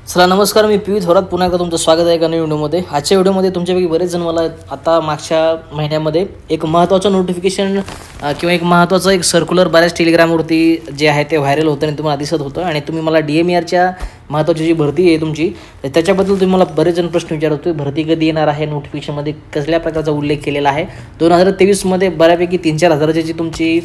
चला नमस्कार, मी पियुष थोरात पुन्हा एकदा तुमचं स्वागत आहे एका नवीन व्हिडिओमध्ये. आजच्या व्हिडिओमध्ये तुमच्यापैकी बरेच जण मला आता मागच्या महिन्यामध्ये एक महत्त्वाचं नोटिफिकेशन किंवा एक महत्त्वाचं एक सर्क्युलर बऱ्याच टेलिग्रामवरती जे आहे ते व्हायरल होतं आणि तुम्हाला दिसत होतं आणि तुम्ही मला DMERच्या महत्त्वाची जी भरती आहे तुमची त्याच्याबद्दल तुम्ही मला बरेच जण प्रश्न विचारत होते. भरती कधी येणार आहे, नोटिफिकेशनमध्ये कसल्या प्रकारचा उल्लेख केलेला आहे. 2023मध्ये बऱ्यापैकी 3-4 हजाराची जी तुमची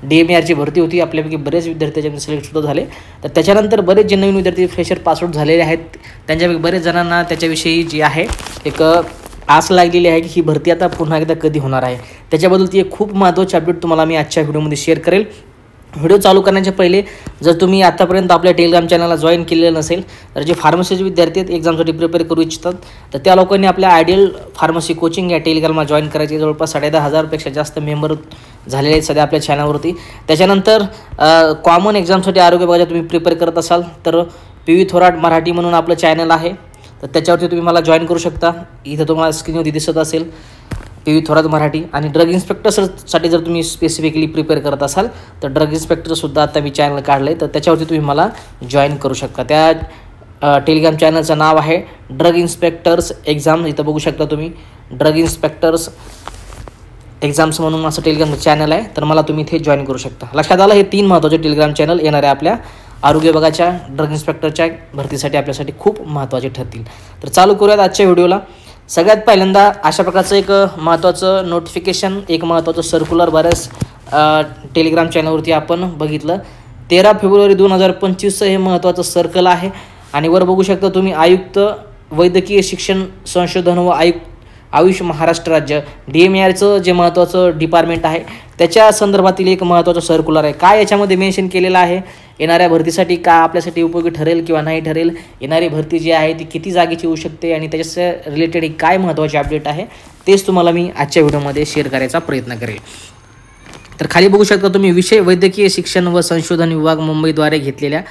DMERची भरती होती. आपल्यापैकी बरेच विद्यार्थी त्याच्यामध्ये सिलेक्ट सुद्धा झाले. तर त्याच्यानंतर बरेच जे नवीन विद्यार्थी फ्रेशर पासआउट झालेले आहेत त्यांच्यापैकी बरेच जणांना त्याच्याविषयी जी आहे एक आस लागलेली आहे की ही भरती आता पुन्हा एकदा कधी होणार आहे. त्याच्याबद्दल ती एक खूप महत्त्वाची अपडेट तुम्हाला मी आजच्या व्हिडिओमध्ये शेअर करेल. व्हिडिओ चालू करण्याच्या पहिले जर तुम्ही आतापर्यंत आपल्या टेलिग्राम चॅनलला जॉईन केलेलं नसेल तर जे फार्मसीचे विद्यार्थी आहेत एक्झामसाठी प्रिपेअर करू इच्छितात तर त्या लोकांनी आपल्या आयडियल फार्मसी कोचिंग या टेलिग्रामला जॉईन करायचे. जवळपास 10,500पेक्षा जास्त मेंबर झालेले आहेत सध्या आपल्या चॅनलवरती. त्याच्यानंतर कॉमन एक्झामसाठी आरोग्य विभागाच्या तुम्ही प्रिपेअर करत असाल तर पियुष थोरात मराठी म्हणून आपलं चॅनल आहे, तर त्याच्यावरती तुम्ही मला जॉईन करू शकता. इथं तुम्हाला स्क्रीनवरती दिसत असेल पियुष थोरात मराठी. आणि ड्रग इन्स्पेक्टरसाठी जर तुम्ही स्पेसिफिकली प्रिपेअर करत असाल तर ड्रग इन्स्पेक्टरसुद्धा आता मी चॅनल काढलं आहे, तर त्याच्यावरती तुम्ही मला जॉईन करू शकता. त्या टेलिग्राम चॅनलचं नाव आहे ड्रग इन्स्पेक्टर्स एक्झाम. इथं बघू शकता तुम्ही ड्रग इन्स्पेक्टर्स एक्झाम्स म्हणून असं टेलिग्राम चॅनल आहे, तर मला तुम्ही इथे जॉईन करू शकता. लक्षात आलं, हे 3 महत्त्वाचे टेलिग्राम चॅनल येणार आहे आपल्या आरोग्य विभागाच्या ड्रग इन्स्पेक्टरच्या भरतीसाठी आपल्यासाठी खूप महत्त्वाचे ठरतील. तर चालू करूयात आजच्या व्हिडिओला. सगळ्यात पहिल्यांदा अशा प्रकारचं एक महत्त्वाचं नोटिफिकेशन, एक महत्त्वाचं सर्क्युलर बऱ्याच टेलिग्राम चॅनलवरती आपण बघितलं. 13 फेब्रुवारी 2025 हे महत्त्वाचं सर्कल आहे. आणि वर बघू शकता तुम्ही आयुक्त वैद्यकीय शिक्षण संशोधन व आयुष महाराष्ट्र राज्य DMERचं जे महत्त्वाचं डिपार्टमेंट आहे त्याच्या संदर्भातील एक महत्त्वाचं सर्क्युलर आहे. काय याच्यामध्ये मेन्शन केलेलं आहे, येणाऱ्या भरतीसाठी का आपल्यासाठी उपयोगी ठरेल किंवा नाही ठरेल, येणारी भरती जी आहे ती किती जागेची होऊ शकते आणि त्याच्या रिलेटेड काय महत्त्वाची अपडेट आहे तेच तुम्हाला मी आजच्या व्हिडिओमध्ये शेअर करायचा प्रयत्न करेल. तर खाली बघू शकता तुम्ही विषय वैद्यकीय शिक्षण व संशोधन विभाग मुंबईद्वारे घेतलेल्या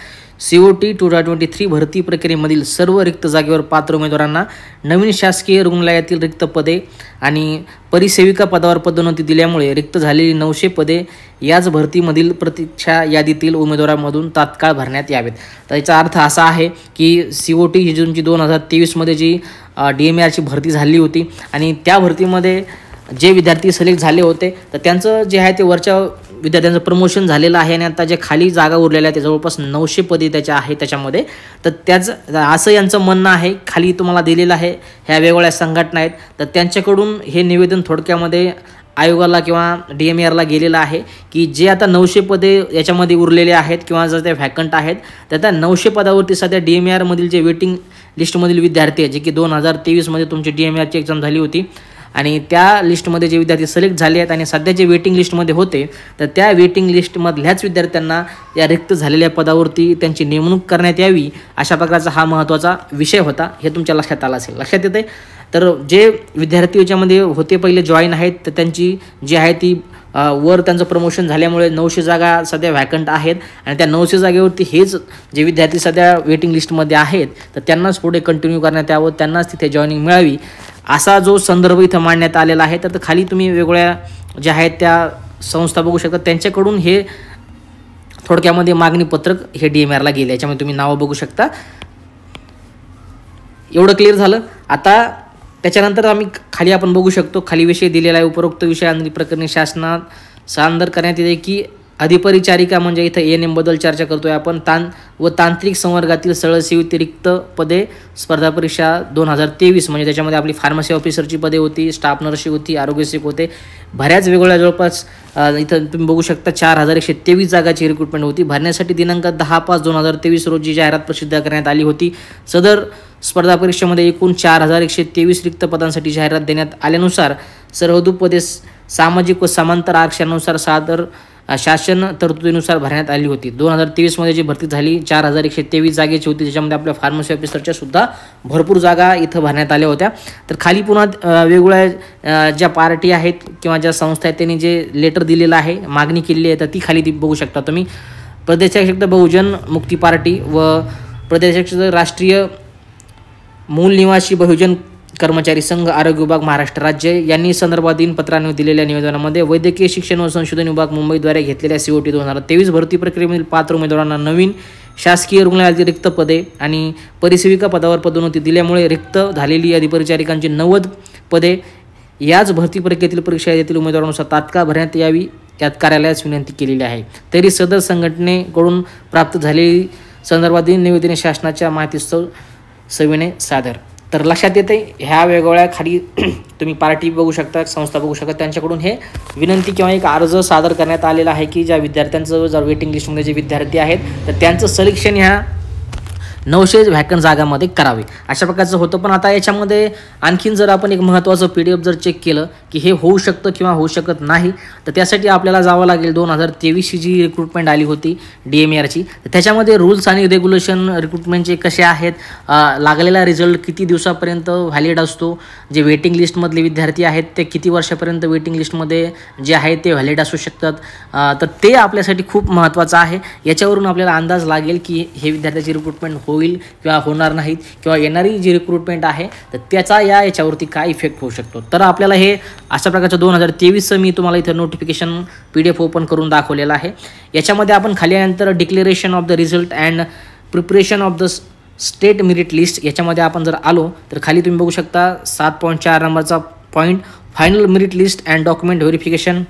COT 2023 भरती प्रक्रियेमधील सर्व रिक्त जागेवर पात्र उमेदवारांना नवीन शासकीय रुग्णालयातील रिक्त पदे आणि परिसेविका पदावर पदोन्नती दिल्यामुळे रिक्त झालेली 900 पदे याच भरतीमधील प्रतीक्षा यादीतील उमेदवारांमधून तात्काळ भरण्यात यावेत. तर याचा अर्थ असा आहे की COT ही तुमची 2023मध्ये जी DMERची भरती झाली होती आणि त्या भरतीमध्ये जे विद्यार्थी सिलेक्ट झाले होते तर त्यांचं जे आहे ते वरच्या विद्यार्थ्यांचं प्रमोशन झालेलं आहे आणि आता जे खाली जागा उरलेल्या आहेत ते जवळपास 900 पदे त्याच्या आहे त्याच्यामध्ये. तर असं यांचं म्हणणं आहे, खाली तुम्हाला दिलेलं आहे. ह्या वेगवेगळ्या संघटना आहेत तर त्यांच्याकडून हे निवेदन थोडक्यामध्ये आयोगाला किंवा DMERला गेलेलं आहे की जे आता 900 पदे याच्यामध्ये उरलेले आहेत किंवा जर ते व्हॅकंट आहेत तर त्या 900 पदावरती सध्या DMERमधील जे वेटिंग लिस्टमधील विद्यार्थी आहेत जे की 2023मध्ये तुमची DMERची एक्झाम झाली होती आणि त्या लिस्टमध्ये जे विद्यार्थी सिलेक्ट झाले आहेत आणि सध्या जे वेटिंग लिस्टमध्ये होते तर त्या वेटिंग लिस्टमधल्याच विद्यार्थ्यांना या रिक्त झालेल्या पदावरती त्यांची नेमणूक करण्यात यावी अशा प्रकारचा हा महत्त्वाचा विषय होता. हे तुमच्या लक्षात आलं असेल. लक्षात येते. तर जे विद्यार्थी याच्यामध्ये होते पहिले जॉईन आहेत तर त्यांची जी आहे ती वर त्यांचं प्रमोशन झाल्यामुळे 900 जागा सध्या व्हॅकंट आहेत आणि त्या 900 जागेवरती हेच जे विद्यार्थी सध्या वेटिंग लिस्टमध्ये आहेत तर त्यांनाच पुढे कंटिन्यू करण्यात यावं, त्यांनाच तिथे जॉईनिंग मिळावी असा जो संदर्भ इथं मांडण्यात आलेला आहे. तर खाली तुम्ही वेगवेगळ्या ज्या आहेत त्या संस्था बघू शकता, त्यांच्याकडून हे थोडक्यामध्ये मागणी पत्रक हे DMERला गेले. याच्यामध्ये तुम्ही नावं बघू शकता. एवढं क्लिअर झालं. आता त्याच्यानंतर आम्ही खाली आपण बघू शकतो खाली विषय दिलेला आहे. उपरोक्त विषयांनी प्रकरणी शासनात सादर करण्यात येते की अधिपरिचारिका म्हणजे इथं ANM बद्दल चर्चा करतोय आपण. तांत्रिक संवर्गातील सरळसेवी रिक्त पदे स्पर्धा परीक्षा 2023 म्हणजे त्याच्यामध्ये आपली फार्मसी ऑफिसरची पदे होती, स्टाफ नर्सची होती, आरोग्यसेवक होते, बऱ्याच वेगवेगळ्या जवळपास इथं तुम्ही बघू शकता 4123 जागाची रिक्रुटमेंट होती. भरण्यासाठी दिनांक 10/5/2023 रोजी जाहिरात प्रसिद्ध करण्यात आली होती. सदर स्पर्धा परीक्षेमध्ये एकूण 4123 रिक्त पदांसाठी जाहिरात देण्यात आल्यानुसार सर्वोदू पदे सामाजिक व समांतर आरक्षणानुसार शासन तरतुदीनुसार भरण्यात आली होती. 2023मध्ये जी भरती झाली 4123 जागेची होती, त्याच्यामध्ये आपल्या फार्मसी ऑफिसरच्या सुद्धा भरपूर जागा इथं भरण्यात आल्या होत्या. तर खाली पुन्हा वेगवेगळ्या ज्या पार्टी आहेत किंवा ज्या संस्था आहेत त्यांनी जे लेटर दिलेलं आहे, मागणी केलेली आहे तर ती खाली ती बघू शकता तुम्ही. प्रदेशाध्यक्ष बहुजन मुक्ती पार्टी व प्रदेशाध्यक्ष राष्ट्रीय मूल निवासी बहुजन कर्मचारी संघ आरोग्य विभाग महाराष्ट्र राज्य यांनी संदर्भातील पत्राने दिलेल्या निवेदनामध्ये वैद्यकीय शिक्षण व संशोधन विभाग मुंबईद्वारे घेतलेल्या COT 2023 भरती प्रक्रियेमधील पात्र उमेदवारांना नवीन शासकीय रुग्णालयातील रिक्त पदे आणि परिसेविका पदावर पदोन्नती दिल्यामुळे रिक्त झालेली अधिपरिचारिकांची 90 पदे याच भरती प्रक्रियेतील परीक्षा येथील उमेदवारांनुसार तात्काळ भरण्यात यावी यात कार्यालयास विनंती केलेली आहे. तरी सदर संघटनेकडून प्राप्त झालेली संदर्भातील निवेदने शासनाच्या माहितीस्तव सविनय सादर. तर लक्षात येते ह्या वेगवेगळ्या खाली तुम्ही पार्टी बघू शकता, संस्था बघू शकता, त्यांच्याकडून हे विनंती किंवा एक अर्ज सादर करण्यात आलेला आहे की ज्या विद्यार्थ्यांचं जर वेटिंग लिस्टमध्ये जे विद्यार्थी आहेत तर त्यांचं सिलेक्शन ह्या 900 व्हॅकंट जागांमध्ये करावे अशा प्रकारचं होतं. पण आता याच्यामध्ये आणखीन जर आपण एक महत्त्वाचं PDF जर चेक केलं की हे होऊ शकतं किंवा होऊ शकत नाही, तर त्यासाठी आपल्याला जावं लागेल 2023ची जी रिक्रुटमेंट आली होती DMARची, तर त्याच्यामध्ये रूल्स आणि रेग्युलेशन रिक्रुटमेंटचे कसे आहेत, लागलेला रिझल्ट किती दिवसापर्यंत व्हॅलिड असतो, जे वेटिंग लिस्टमधले विद्यार्थी आहेत ते किती वर्षापर्यंत वेटिंग लिस्टमध्ये जे आहेत ते व्हॅलिड असू शकतात, तर ते आपल्यासाठी खूप महत्त्वाचं आहे. याच्यावरून आपल्याला अंदाज लागेल की हे विद्यार्थ्याची रिक्रुटमेंट होईल किंवा होणार नाहीत किंवा येणारी जी रिक्रुटमेंट आहे तर त्याचा याच्यावरती काय इफेक्ट होऊ शकतो. तर आपल्याला हे अशा प्रकारचं 2023चं मी तुम्हाला इथं नोटिफिकेशन PDF ओपन करून दाखवलेलं आहे. याच्यामध्ये आपण खाली आल्यानंतर declaration of the result and preparation of the state merit list याच्यामध्ये आपण जर आलो तर खाली तुम्ही बघू शकता 7.4 नंबरचा point final merit list and document verification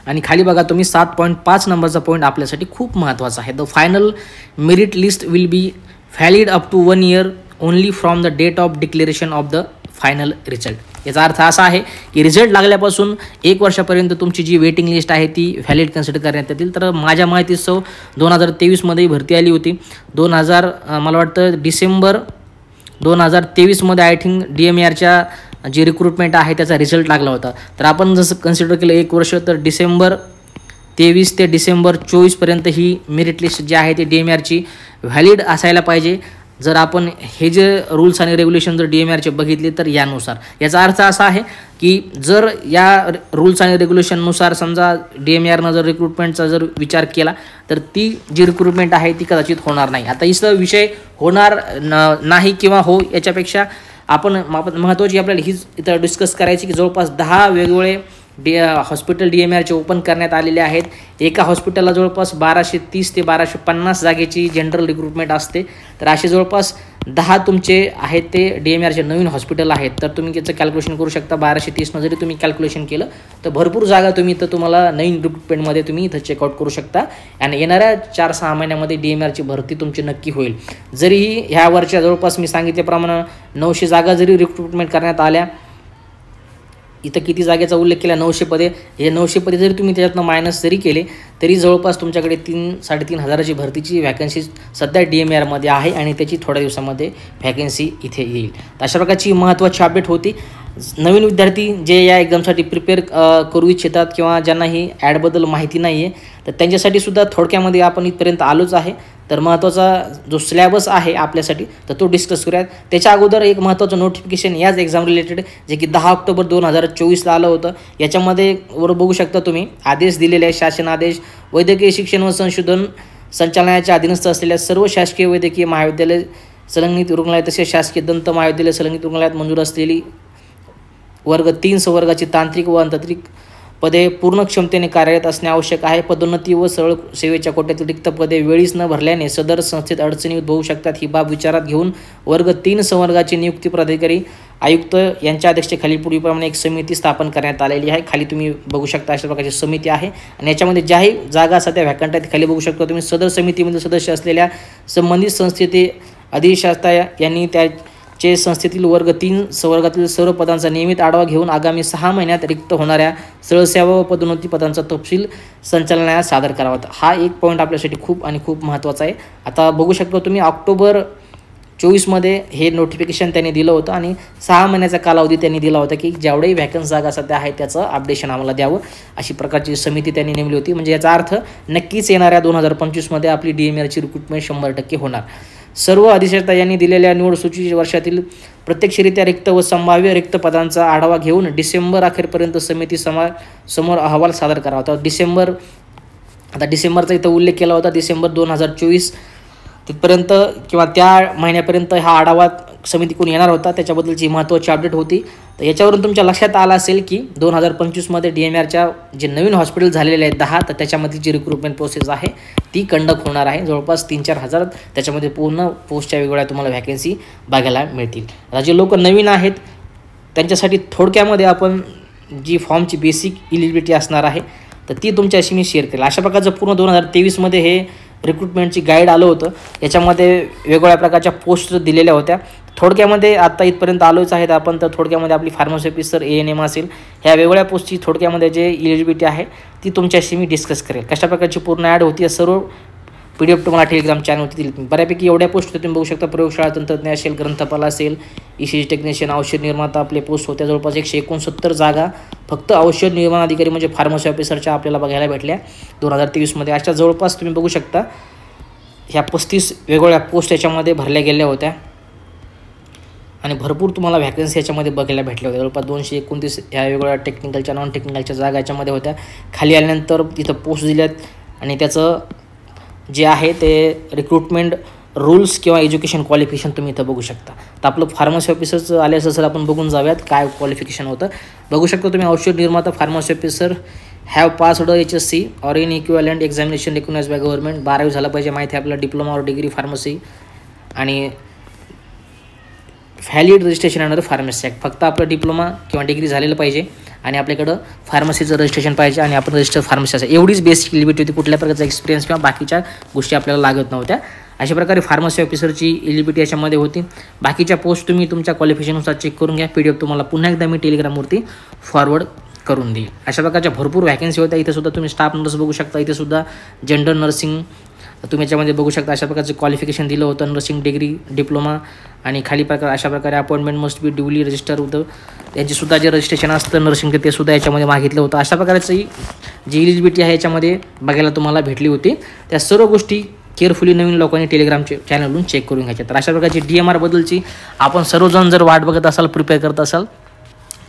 आणि खाली बघा तुम्ही 7.5 नंबरचा पॉईंट आपल्यासाठी खूप महत्त्वाचा आहे. The final merit list will be valid up to 1 year only from the date of declaration of the final result. याचा अर्थ असा आहे की रिझल्ट लागल्यापासून 1 वर्षापर्यंत तुमची जी वेटिंग लिस्ट आहे ती व्हॅलिड कन्सिडर करण्यात येतील. तर माझ्या माहितीस्तव 2023मध्ये भरती आली होती. मला वाटतं डिसेंबर 2023मध्ये आय थिंक DMARच्या जी रिक्रुटमेंट आहे त्याचा रिझल्ट लागला होता. तर आपण जसं कन्सिडर केलं 1 वर्ष, तर डिसेंबर 23 ते डिसेंबर 24पर्यंत ही मेरिट लिस्ट जी आहे ती DMARची व्हॅलिड असायला पाहिजे. जर आपण हे जे रूल्स आणि रेग्युलेशन जर DMARचे बघितले तर यानुसार याचा अर्थ असा आहे की जर या रूल्स आणि रेग्युलेशननुसार समजा DMARनं जर रिक्रुटमेंटचा जर विचार केला तर ती जी रिक्रुटमेंट आहे ती कदाचित होणार नाही. आता इथं विषय होणार नाही किंवा हो याच्यापेक्षा आपण महत्त्वाची आपल्याला हीच इथं डिस्कस करायची की जवळपास 10 वेगवेगळे हॉस्पिटल DMARचे ओपन करण्यात आलेले आहेत. एका हॉस्पिटलला जवळपास 1230 ते 1250 जागेची जनरल रिक्रुटमेंट असते. तर असे जवळपास 10 तुमचे आहेत ते DMARचे नवीन हॉस्पिटल आहेत. तर तुम्ही त्याचं कॅल्क्युलेशन करू शकता. 1230 जरी तुम्ही कॅल्क्युलेशन केलं तर भरपूर जागा तुम्ही इथं तुम्हाला नवीन रिक्रुटमेंटमध्ये तुम्ही इथं चेकआउट करू शकता आणि येणाऱ्या 4-6 महिन्यामध्ये DMARची भरती तुमची नक्की होईल. जरीही ह्या वर्षा जवळपास मी सांगितल्याप्रमाणे 900 जागा जरी रिक्रुटमेंट करण्यात आल्या, इथं किती जागेचा उल्लेख केला 900 पदे, हे 900 पदे जरी तुम्ही त्याच्यातनं मायनस जरी केले तरी जवळपास तुमच्याकडे 3-3.5 हजाराची भरतीची व्हॅकन्सी सध्या DMARमध्ये आहे आणि त्याची थोड्या दिवसामध्ये व्हॅकन्सी इथे येईल. तर अशा प्रकारची महत्त्वाची अपडेट होती. नवीन विद्यार्थी जे या एक्झामसाठी प्रिपेअर करू इच्छितात किंवा ज्यांना ही ॲडबद्दल माहिती नाही आहे तर त्यांच्यासाठी सुद्धा थोडक्यामध्ये आपण इथपर्यंत आलोच आहे. तर महत्त्वाचा जो सिलेबस आहे आपल्यासाठी तर तो डिस्कस करूयात. त्याच्या अगोदर एक महत्त्वाचं नोटिफिकेशन याच एक्झाम रिलेटेड जे की 10 ऑक्टोबर 2024ला आलं होतं. याच्यामध्ये वर बघू शकता तुम्ही आदेश दिलेले आहे. शासन आदेश वैद्यकीय शिक्षण व संशोधन संचालनालयाच्या अधीनस्थ असलेल्या सर्व शासकीय वैद्यकीय महाविद्यालय संलग्नित रुग्णालय तसेच शासकीय दंत महाविद्यालय संलग्नित रुग्णालयात मंजूर असलेली वर्ग 3 संवर्गाची तांत्रिक व अंतत्रिक पदे पूर्ण क्षमतेने कार्यरत असणे आवश्यक आहे. पदोन्नती व सरळ सेवेच्या कोट्यातील रिक्त पदे वेळीच न भरल्याने सदर संस्थेत अडचणी उद्भवू शकतात. ही बाब विचारात घेऊन वर्ग 3 संवर्गाची नियुक्ती प्राधिकारी आयुक्त यांच्या अध्यक्षतेखाली पुढीलप्रमाणे एक समिती स्थापन करण्यात आलेली आहे. खाली तुम्ही बघू शकता अशा प्रकारची समिती आहे आणि याच्यामध्ये ज्याही जागा सध्या व्हॅकंट आहेत खाली बघू शकता तुम्ही. सदर समितीमध्ये सदस्य असलेल्या संबंधित संस्थेचे अधिष्ठाता यांनी चे संस्थेतील वर्ग 3 संवर्गातील सर्व पदांचा नियमित आढावा घेऊन आगामी 6 महिन्यात रिक्त होणाऱ्या सरळसेवा व पदोन्नती पदांचा तपशील संचालनालयात सादर करावा. हा एक पॉईंट आपल्यासाठी खूप महत्त्वाचा आहे. आता बघू शकता तुम्ही ऑक्टोबर 24मध्ये हे नोटिफिकेशन त्यांनी दिलं होतं आणि 6 महिन्याचा कालावधी त्यांनी दिला होता की जेवढेही व्हॅकन्स जागा सध्या आहेत त्याचं अपडेशन आम्हाला द्यावं अशी प्रकारची समिती त्यांनी नेमली होती. म्हणजे याचा अर्थ नक्कीच येणाऱ्या 2025मध्ये आपली DMARची रिक्रुटमेंट 100% होणार. सर्व अधिष्ठाता यांनी दिलेल्या निवड सूची वर्षातील प्रत्यक्षरित्या रिक्त व संभाव्य रिक्त पदांचा आढावा घेऊन डिसेंबर अखेरपर्यंत समिती समोर अहवाल सादर करावा. आता डिसेंबरचा इथं उल्लेख केला होता. डिसेंबर 2024 तिथपर्यंत किंवा त्या महिन्यापर्यंत हा आढावा समितीकडून येणार होता त्याच्याबद्दलची महत्त्वाची अपडेट होती. तर याच्यावरून तुमच्या लक्षात आलं असेल की 2025मध्ये DMRच्या जे नवीन हॉस्पिटल झालेले आहेत 10, तर त्याच्यामध्ये जी रिक्रुटमेंट प्रोसेस आहे ती कंडक्ट होणार आहे. जवळपास 3-4 हजार त्याच्यामध्ये पूर्ण पोस्टच्या वेगवेगळ्या तुम्हाला व्हॅकन्सी बघायला मिळतील. आता जे लोक नवीन आहेत त्यांच्यासाठी थोडक्यामध्ये आपण जी फॉर्मची बेसिक इलिजिबिलिटी असणार आहे तर ती तुमच्याशी मी शेअर केली. अशा प्रकारचं पूर्ण 2023मध्ये हे रिक्रुटमेंटची गाईड आलं होतं. याच्यामध्ये वेगवेगळ्या प्रकारच्या पोस्ट दिलेल्या होत्या. थोडक्यामध्ये आता इथपर्यंत आलोच आहेत आपण. तर थोडक्यामध्ये आपली फार्मसी ऑफिसर ANM असेल ह्या वेगवेगळ्या पोस्टची थोडक्यामध्ये जे इलिजिबिलिटी आहे ती तुमच्याशी मी डिस्कस करेल. कशा प्रकारची पूर्ण ॲड होती या सर्व PDF तुम्हाला टेलिग्राम चॅनलवरती दिली. बऱ्यापैकी एवढ्या पोस्ट तुम्ही बघू शकता. प्रयोगशाळा तंत्रज्ञ असेल, ग्रंथपाल असेल, ECG टेक्निशियन, औषध निर्माता आपले पोस्ट होत्या. जवळपास 169 जागा फक्त औषध निर्माण अधिकारी म्हणजे फार्मसी ऑफिसरच्या आपल्याला बघायला भेटल्या 2023मध्ये. अशा जवळपास तुम्ही बघू शकता ह्या 35 वेगवेगळ्या पोस्ट याच्यामध्ये भरल्या गेल्या होत्या आणि भरपूर तुम्हाला व्हॅकन्सी याच्यामध्ये बघायला भेटल्या होत्या. जवळपास 229 ह्या वेगवेगळ्या टेक्निकलच्या नॉन टेक्निकलच्या जागा याच्यामध्ये होत्या. खाली आल्यानंतर तिथं पोस्ट दिल्यात आणि त्याचं जे आहे ते रिक्रुटमेंट रूल्स किंवा एज्युकेशन क्वालिफिकेशन तुम्ही इथं बघू शकता. तर आपलं फार्मसी ऑफिसरचं आले असं सर आपण बघून जाऊयात काय क्वालिफिकेशन होतं. बघू शकता तुम्ही औषध निर्माता pharmacy officer have passed HSC or in equivalent examination recognised by government. 12वी झालं पाहिजे माहिती आहे आपल्याला. डिप्लोमा और डिग्री फार्मसी आणि valid registration under pharmacy act. फक्त आपलं डिप्लोमा किंवा डिग्री झालेलं पाहिजे आणि आपल्याकडं फार्मसीचं रजिस्ट्रेशन पाहिजे आणि आपण रजिस्टर फार्मसी असेल. एवढीच बेसिक इलिजिबिलिटी होती. कुठल्या प्रकारचा एक्सपिरियन्स किंवा बाकीच्या गोष्टी आपल्याला लागत नव्हत्या. अशा प्रकारे फार्मसी ऑफिसरची इलिजिबिलिटी याच्यामध्ये होती. बाकीच्या पोस्ट तुम्ही तुमच्या क्वालिफिकेशननुसार चेक करून घ्या. PDF तुम्हाला पुन्हा एकदा मी टेलिग्रामवरती फॉरवर्ड करून देईल. अशा प्रकारच्या भरपूर व्हॅकन्सी होत्या. इथे सुद्धा तुम्ही स्टाफ नर्स बघू शकता. इथे सुद्धा जनरल नर्सिंग तुम्ही याच्यामध्ये बघू शकता. अशा प्रकारचं क्वालिफिकेशन दिलं होतं. नर्सिंग डिग्री, डिप्लोमा आणि खाली प्रकार अशा प्रकारे appointment must be duly register होतं. यांचीसुद्धा जे रजिस्ट्रेशन असतं नर्सिंगचं ते सुद्धा याच्यामध्ये मागितलं होतं. अशा प्रकारची जी इलिजिबिलिटी आहे याच्यामध्ये बघायला तुम्हाला भेटली होती. त्या सर्व गोष्टी केअरफुली नवीन लोकांनी टेलिग्रामचे चॅनलवरून चेक करून घ्यायच्या. तर अशा प्रकारची DMR बद्दलची आपण सर्वजण जर वाट बघत असाल, प्रिपेअर करत असाल,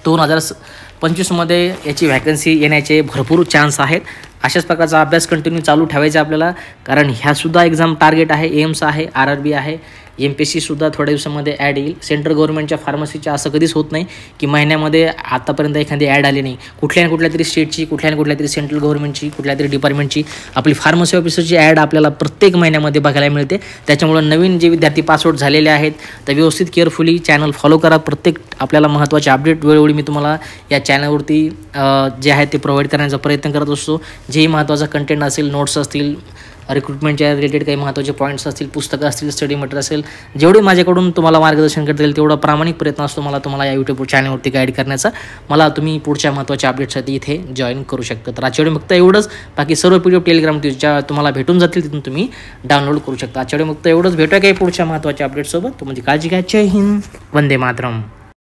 2025मध्ये याची व्हॅकन्सी येण्याचे भरपूर चान्स आहेत. अशाच प्रकारचा अभ्यास कंटिन्यू चालू ठेवायचा आपल्याला, कारण ह्यासुद्धा एक्झाम टार्गेट आहे. एम्स आहे, RRB आहे, MPSCसुद्धा थोड्या दिवसामध्ये ॲड येईल. सेंट्रल गव्हर्नमेंटच्या फार्मसीच्या असं कधीच होत नाही की महिन्यामध्ये आतापर्यंत एखादी ॲड आली नाही. कुठल्या ना कुठल्या तरी स्टेटची, कुठल्या ना कुठल्या तरी सेंट्रल गव्हर्नमेंटची, कुठल्या तरी डिपार्टमेंटची आपली फार्मसी ऑफिसरची ॲड आपल्याला प्रत्येक महिन्यामध्ये बघायला मिळते. त्याच्यामुळं नवीन जे विद्यार्थी पासआउट झालेले आहेत तर व्यवस्थित केअरफुली चॅनल फॉलो करा. प्रत्येक आपल्याला महत्त्वाचे अपडेट वेळोवेळी मी तुम्हाला या चॅनलवरती जे आहे ते प्रोव्हाइड करण्याचा प्रयत्न करत असतो. जेही महत्त्वाचा कंटेंट असेल, नोट्स असतील, रिक्रुटमेंटच्या रिलेटेड काही महत्त्वाचे पॉईंट्स असतील, पुस्तकं असतील, स्टडी मटेरियल असेल, जेवढे माझ्याकडून तुम्हाला मार्गदर्शन करता येईल तेवढा प्रामाणिक प्रयत्न असतो मला तुम्हाला या YouTube चॅनलवरती गाईड करण्याचा. मला तुम्ही पुढच्या महत्त्वाच्या अपडेटसाठी इथे जॉईन करू शकता. तर आजच्या व्हिडिओ फक्त एवढंच. बाकी सर्व PDF टेलिग्राम ज्या तुम्हाला भेटून जातील तिथून तुम्ही डाउनलोड करू शकता. आजच्या व्हिडिओ फक्त एवढंच. भेटूया काही पुढच्या महत्त्वाच्या अपडेटसोबत. तुम्ही काळजी घ्या. जय हिंद, वंदे मातरम.